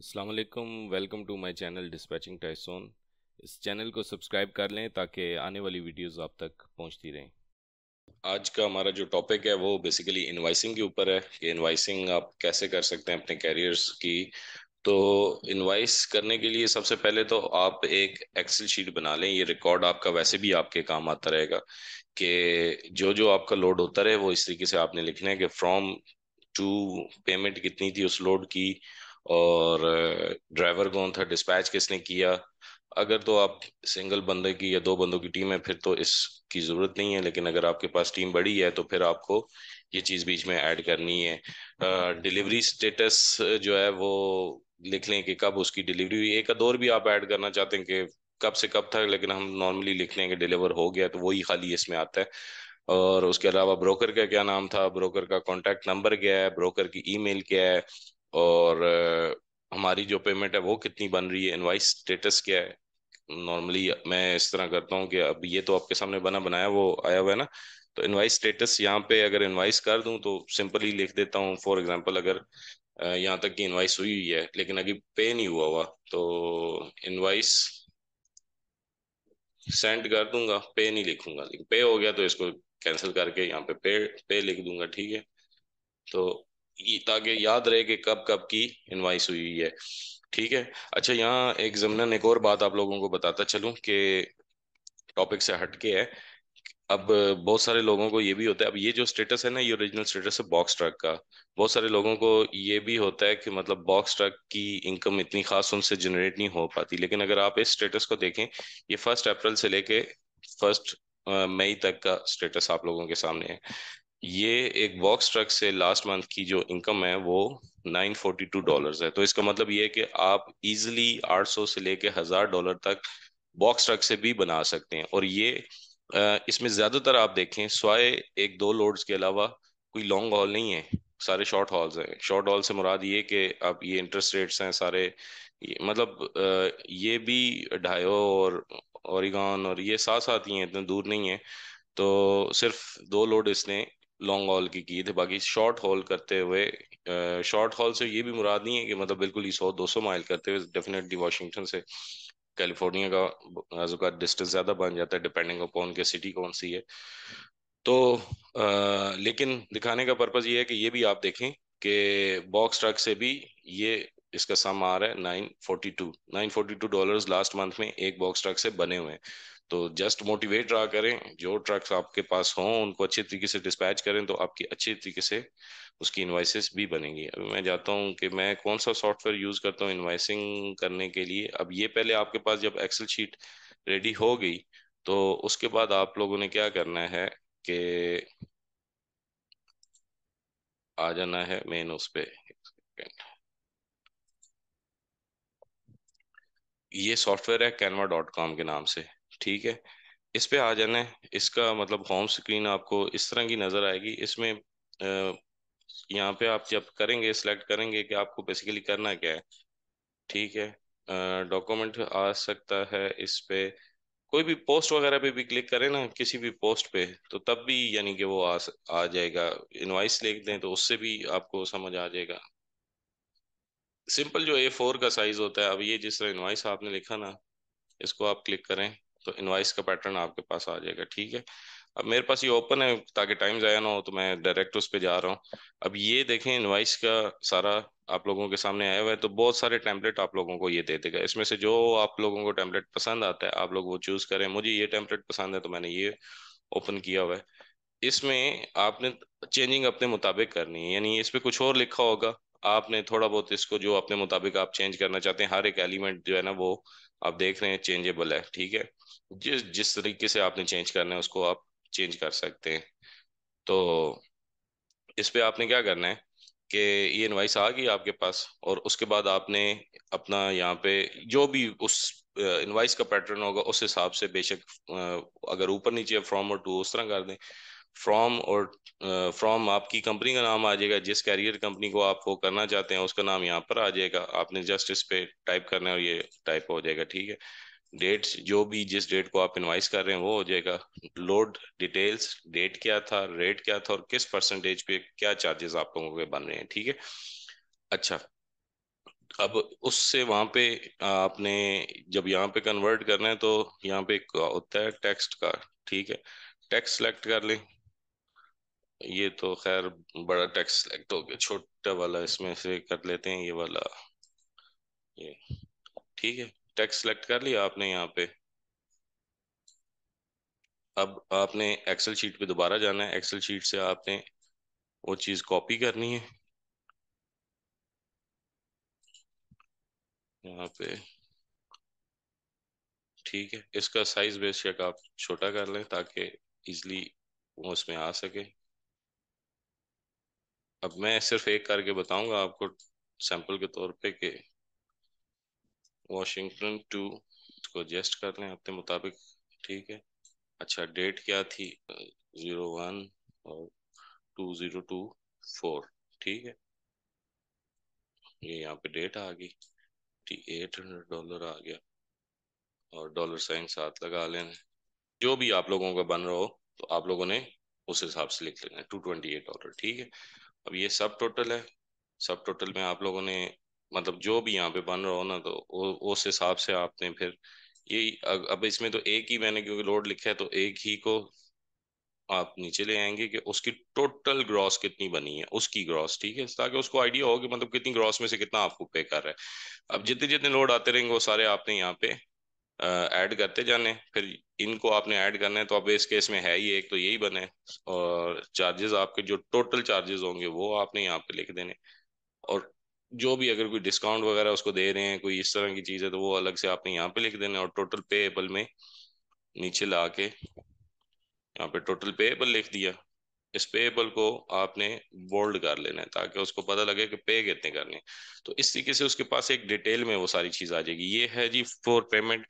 अस्सलाम वालेकुम। Welcome to my channel dispatching Tyson. इस चैनल को सब्सक्राइब कर लें ताकि आने वाली वीडियोस आप तक पहुंचती रहें। आज का हमारा जो टॉपिक है वो बेसिकली इनवाइसिंग के ऊपर है कि इनवाइसिंग आप कैसे कर सकते हैं अपने कैरियर्स की। तो इनवाइस करने के लिए सबसे पहले तो आप एक एक्सेल शीट बना लें। ये रिकॉर्ड आपका वैसे भी आपके काम आता रहेगा कि जो जो आपका लोड होता रहे वो इस तरीके से आपने लिखना है कि फ्रॉम टू पेमेंट कितनी थी उस लोड की, और ड्राइवर कौन था, डिस्पैच किसने किया। अगर तो आप सिंगल बंदे की या दो बंदों की टीम है फिर तो इसकी जरूरत नहीं है, लेकिन अगर आपके पास टीम बड़ी है तो फिर आपको ये चीज़ बीच में ऐड करनी है। डिलीवरी स्टेटस जो है वो लिख लें कि कब उसकी डिलीवरी हुई। एक आध और भी आप ऐड करना चाहते हैं कि कब से कब था, लेकिन हम नॉर्मली लिख लें कि डिलीवर हो गया, तो वही खाली इसमें आता है। और उसके अलावा ब्रोकर का क्या नाम था, ब्रोकर का कॉन्टैक्ट नंबर क्या है, ब्रोकर की ईमेल क्या है, और हमारी जो पेमेंट है वो कितनी बन रही है, इनवाइस स्टेटस क्या है। नॉर्मली मैं इस तरह करता हूँ कि अब ये तो आपके सामने बना बनाया वो आया हुआ है ना, तो इनवाइस स्टेटस यहाँ पे अगर इनवाइस कर दूं तो सिंपली लिख देता हूँ। फॉर एग्जांपल अगर यहाँ तक की इनवाइस हुई हुई है लेकिन अभी पे नहीं हुआ हुआ, तो इनवाइस सेंड कर दूंगा, पे नहीं लिखूंगा। लेकिन पे हो गया तो इसको कैंसिल करके यहाँ पे पे लिख दूंगा, ठीक है। तो ताकि याद रहे कि कब कब की इनवाइस हुई हुई है, ठीक है। अच्छा, यहाँ एक जमनन एक और बात आप लोगों को बताता चलूं कि टॉपिक से हटके है। अब बहुत सारे लोगों को ये भी होता है, अब ये जो स्टेटस है ना, ये ओरिजिनल स्टेटस है बॉक्स ट्रक का। बहुत सारे लोगों को ये भी होता है कि मतलब बॉक्स ट्रक की इनकम इतनी खास उनसे जनरेट नहीं हो पाती, लेकिन अगर आप इस स्टेटस को देखें, ये 1 अप्रैल से लेके 1 मई तक का स्टेटस आप लोगों के सामने है। ये एक बॉक्स ट्रक से लास्ट मंथ की जो इनकम है वो $942 है। तो इसका मतलब ये है कि आप इजिली 800 से लेके $1000 तक बॉक्स ट्रक से भी बना सकते हैं। और ये इसमें ज्यादातर आप देखें स्वाए एक दो लोड्स के अलावा कोई लॉन्ग हॉल नहीं है, सारे शॉर्ट हॉल्स हैं। शॉर्ट हॉल से मुराद ये कि अब ये इंटरेस्ट रेट्स हैं सारे, मतलब ये भी ढायो और ओरिगॉन और ये साथ साथ ही हैं, इतने दूर नहीं है। तो सिर्फ दो लोड इसने लॉन्ग हॉल की किए थे, बाकी शॉर्ट हॉल करते हुए, शॉर्ट हॉल से ये भी मुराद नहीं है कि मतलब बिल्कुल ही 100-200 माइल करते हुए। डेफिनेटली वाशिंगटन से कैलिफोर्निया का बाजू का डिस्टेंस ज्यादा बन जाता है डिपेंडिंग अपॉन के सिटी कौन सी है। तो लेकिन दिखाने का पर्पज ये है कि ये भी आप देखें कि बॉक्स ट्रक से भी ये इसका सम आ रहा है $942 लास्ट मंथ में एक बॉक्स ट्रक से बने हुए हैं। तो जस्ट मोटिवेट रहा करें, जो ट्रक्स आपके पास हों उनको अच्छे तरीके से डिस्पैच करें तो आपकी अच्छे तरीके से उसकी इनवाइसेस भी बनेंगी। अभी मैं जाता हूँ कि मैं कौन सा सॉफ्टवेयर यूज करता हूँ इनवाइसिंग करने के लिए। अब ये पहले आपके पास जब एक्सेल शीट रेडी हो गई तो उसके बाद आप लोगों ने क्या करना है कि आ जाना है मेन उस पे। ये सॉफ्टवेयर है canva.com के नाम से, ठीक है। इस पे आ जाना है। इसका मतलब होम स्क्रीन आपको इस तरह की नजर आएगी। इसमें यहाँ पे आप जब करेंगे सिलेक्ट करेंगे कि आपको बेसिकली करना क्या है, ठीक है। डॉक्यूमेंट आ सकता है इस पे, कोई भी पोस्ट वगैरह पे भी क्लिक करें ना किसी भी पोस्ट पे, तो तब भी यानी कि वो आ जाएगा। इनवाइस लिख दें तो उससे भी आपको समझ आ जाएगा। सिंपल जो A4 का साइज होता है, अब ये जिस तरह इनवाइस आपने लिखा ना, इसको आप क्लिक करें तो इनवाइस का पैटर्न आपके पास आ जाएगा, ठीक है। अब मेरे पास ये ओपन है ताकि टाइम ज़ाया ना हो, तो मैं डायरेक्ट उस पे जा रहा हूँ। अब ये देखें इनवाइस का सारा आप लोगों के सामने आया हुआ है। तो बहुत सारे टेम्पलेट आप लोगों को ये दे देगा, इसमें से जो आप लोगों को टेम्पलेट पसंद आता है आप लोग वो चूज करें। मुझे ये टेम्पलेट पसंद है तो मैंने ये ओपन किया हुआ है। इसमें आपने चेंजिंग अपने मुताबिक करनी है, यानी इस पे कुछ और लिखा होगा, आपने थोड़ा बहुत इसको जो अपने मुताबिक आप चेंज करना चाहते हैं, हर एक एलिमेंट जो है ना वो आप देख रहे हैं चेंजेबल है, ठीक है। जिस जिस तरीके से आपने चेंज करना है उसको आप चेंज कर सकते हैं। तो इस पे आपने क्या करना है कि ये इनवाइस आ गई आपके पास, और उसके बाद आपने अपना यहाँ पे जो भी उस इनवाइस का पैटर्न होगा उस हिसाब से बेशक अगर ऊपर नीचे फ्रॉम और टू उस तरह कर दें। फ्रॉम और फ्रॉम आपकी कंपनी का नाम आ जाएगा, जिस कैरियर कंपनी को आप वो करना चाहते हैं उसका नाम यहाँ पर आ जाएगा। आपने जस्ट इस पे टाइप करना है और ये टाइप हो जाएगा, ठीक है। डेट्स जो भी जिस डेट को आप इनवाइस कर रहे हैं वो हो जाएगा। लोड डिटेल्स, डेट क्या था, रेट क्या था, और किस परसेंटेज पे क्या चार्जेस आप लोगों के बन रहे हैं, ठीक है। अच्छा, अब उससे वहां पे आपने जब यहाँ पे कन्वर्ट करना है तो यहाँ पे एक होता है टेक्स्ट का, ठीक है, टेक्स्ट सेलेक्ट कर लें। ये तो खैर बड़ा टेक्स्ट सेलेक्ट हो गया, छोटा वाला इसमें से कर लेते हैं, ये वाला, ये, ठीक है। टेक्स्ट सेलेक्ट कर लिया आपने यहाँ पे। अब आपने एक्सेल शीट पे दोबारा जाना है, एक्सेल शीट से आपने वो चीज़ कॉपी करनी है यहाँ पे, ठीक है। इसका साइज बेशक आप छोटा कर लें ताकि इजली वो उसमें आ सके। अब मैं सिर्फ एक करके बताऊंगा आपको सैंपल के तौर पे कि वॉशिंगटन टू, इसको एडजस्ट कर लें अपने मुताबिक, ठीक है। अच्छा, डेट क्या थी? 01 और 2024, ठीक है। ये यहाँ पे डेट आ गई, $800 आ गया, और डॉलर साइन साथ लगा लेना। जो भी आप लोगों का बन रहा हो तो आप लोगों ने उस हिसाब से लिख लेना है, $228, ठीक है। अब ये सब टोटल है, सब टोटल में आप लोगों ने मतलब जो भी यहाँ पे बन रहा हो ना, तो उस हिसाब से आपने फिर ये अब इसमें तो एक ही मैंने क्योंकि लोड लिखा है तो एक ही को आप नीचे ले आएंगे कि उसकी टोटल ग्रॉस कितनी बनी है, उसकी ग्रॉस, ठीक है, ताकि उसको आइडिया हो कि मतलब कितनी ग्रॉस में से कितना आपको पे कर रहा है। अब जितने जितने लोड आते रहेंगे वो सारे आपने यहाँ पे ऐड करते जाने, फिर इनको आपने ऐड करना है। तो अब इस केस में है ही एक, तो यही बने, और चार्जेस आपके जो टोटल चार्जेस होंगे वो आपने यहाँ पे लिख देने। और जो भी अगर कोई डिस्काउंट वगैरह उसको दे रहे हैं, कोई इस तरह की चीज़ है, तो वो अलग से आपने यहाँ पे लिख देना। और टोटल पेएबल में नीचे ला के यहाँ पे टोटल पेएबल लिख दिया। इस पेएबल को आपने बोल्ड कर लेना है ताकि उसको पता लगे कि पे कितने करने हैं। तो इस तरीके से उसके पास एक डिटेल में वो सारी चीज़ आ जाएगी। ये है जी फॉर पेमेंट,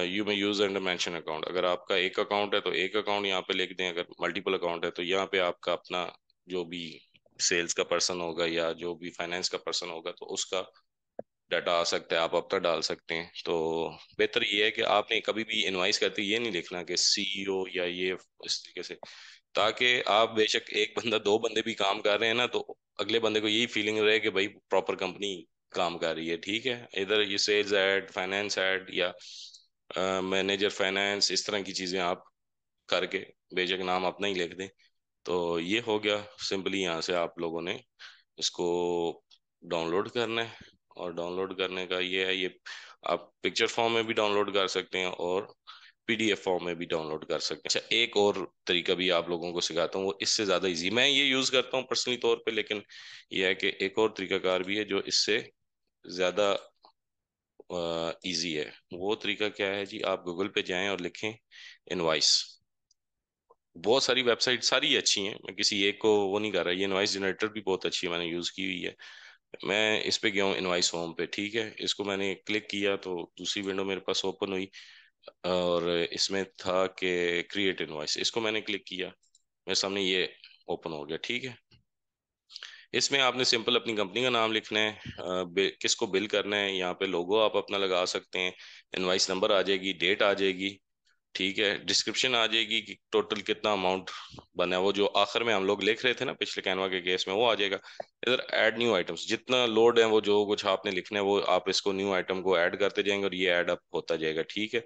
यू में यूज एंड मेंशन अकाउंट। अगर आपका एक अकाउंट है तो एक अकाउंट यहाँ पे लिख दें, अगर मल्टीपल अकाउंट है तो यहाँ पे आपका अपना जो भी सेल्स का पर्सन होगा या जो भी फाइनेंस का पर्सन होगा तो उसका डाटा आ सकता है, आप अपना डाल सकते हैं। तो बेहतर ये है कि आपने कभी भी इनवाइस करते ये नहीं लिखना कि सीईओ या ये इस तरीके से, ताकि आप बेशक एक बंदा दो बंदे भी काम कर रहे हैं ना तो अगले बंदे को यही फीलिंग रहे कि भाई प्रॉपर कंपनी काम कर रही है, ठीक है। इधर ये सेल्स ऐड, फाइनेंस ऐड या मैनेजर फाइनेंस, इस तरह की चीजें आप करके बेशक नाम अपना ही लिख दें। तो ये हो गया सिंपली। यहाँ से आप लोगों ने इसको डाउनलोड करना है, और डाउनलोड करने का ये है, ये आप पिक्चर फॉर्म में भी डाउनलोड कर सकते हैं और पीडीएफ फॉर्म में भी डाउनलोड कर सकते हैं। अच्छा, एक और तरीका भी आप लोगों को सिखाता हूँ, वो इससे ज़्यादा इजी, मैं ये यूज़ करता हूँ पर्सनली तौर पे, लेकिन ये है कि एक और तरीकाकार भी है जो इससे ज़्यादा इजी है। वो तरीका क्या है जी, आप गूगल पे जाएं और लिखें इनवाइस। बहुत सारी वेबसाइट सारी अच्छी हैं, मैं किसी एक को वो नहीं कर रहा, ये इनवाइस जनरेटर भी बहुत अच्छी है, मैंने यूज़ की हुई है। मैं इस पे गया हूँ इनवाइस होम पे, ठीक है। इसको मैंने क्लिक किया तो दूसरी विंडो मेरे पास ओपन हुई, और इसमें था कि क्रिएट इनवॉइस, इसको मैंने क्लिक किया, मेरे सामने ये ओपन हो गया, ठीक है। इसमें आपने सिंपल अपनी कंपनी का नाम लिखना है, किसको बिल करना है, यहाँ पे लोगो आप अपना लगा सकते हैं, इनवॉइस नंबर आ जाएगी, डेट आ जाएगी, ठीक है। डिस्क्रिप्शन आ जाएगी कि टोटल कितना अमाउंट बना है, वो जो आखिर में हम लोग लिख रहे थे ना पिछले कैनवा के केस में, वो आ जाएगा। इधर ऐड न्यू आइटम्स, जितना लोड है वो जो कुछ आपने लिखना है वो आप इसको न्यू आइटम को ऐड करते जाएंगे और ये ऐड अप होता जाएगा, ठीक है।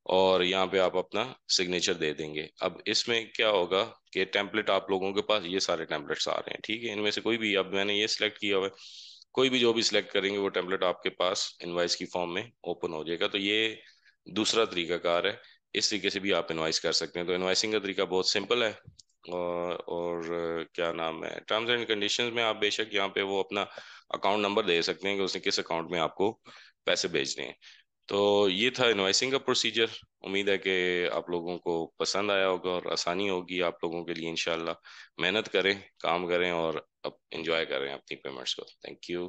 और यहाँ पे आप अपना सिग्नेचर दे देंगे। अब इसमें क्या होगा कि टेम्पलेट आप लोगों के पास ये सारे टेम्पलेट्स आ रहे हैं, ठीक है। इनमें से कोई भी, अब मैंने ये सिलेक्ट किया हुआ है, कोई भी जो भी सिलेक्ट करेंगे वो टेम्पलेट आपके पास इनवाइस की फॉर्म में ओपन हो जाएगा। तो ये दूसरा तरीकाकार है, इस तरीके से भी आप इनवाइस कर सकते हैं। तो इनवाइसिंग का तरीका बहुत सिंपल है। और क्या नाम है, टर्म्स एंड कंडीशंस में आप बेशक यहाँ पे वो अपना अकाउंट नंबर दे सकते हैं कि उसने किस अकाउंट में आपको पैसे भेजने हैं। तो ये था इनवाइसिंग का प्रोसीजर। उम्मीद है कि आप लोगों को पसंद आया होगा और आसानी होगी आप लोगों के लिए इंशाल्लाह। मेहनत करें, काम करें और अब इंजॉय करें अपनी पेमेंट्स को। Thank you.